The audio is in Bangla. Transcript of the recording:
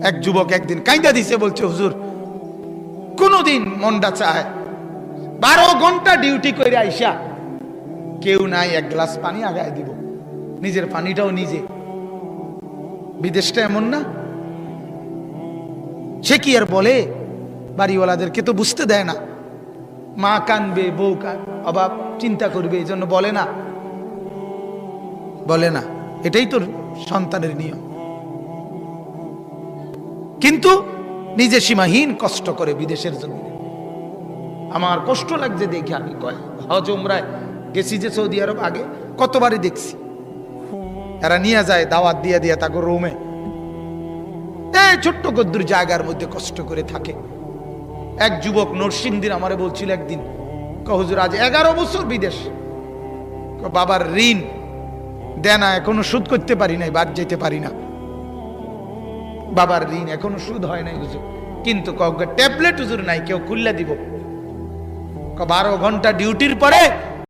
এক যুবক একদিন কাইন্দা দিছে, বলছে হুজুর কোনদিন মনটা চায় 12 ঘন্টা ডিউটি করে আইসা কেউ নাই, এক গ্লাস পানি আগায় দিব, নিজের পানিটাও নিজে। বিদেশটা এমন না? সে কি আর বলে? বাড়িওয়ালাদেরকে তো বুঝতে দেয় না, মা কানবে, বউ অভাব চিন্তা করবে, এই জন্য বলে না, বলে না। এটাই তোর সন্তানের নিয়ম। কিন্তু নিজে সীমাহীন কষ্ট করে বিদেশের জন্য। আমার কষ্ট লাগছে দেখে, আমি হজ উমরায় গেছি যে সৌদি আরব, আগে কতবারই দেখছি, এরা নিয়ে যায় দাওয়াত দিয়ে দিয়ে তাকে রুমে, এই ছোট্ট গদ্দুর জায়গার মধ্যে কষ্ট করে থাকে। এক যুবক নরসিংদীর আমারে বলছিল একদিন, হুজুর আজ 11 বছর বিদেশ, বাবার ঋণ দেনা এখনো শোধ করতে পারি নাই, বাদ যেতে পারি না, বাবার ঋণ এখনো শোধ হয় নাই হুজুর, কিন্তু ট্যাবলেট হুজুর নাই, কেউ খুললে দিব। 12 ঘন্টা ডিউটির পরে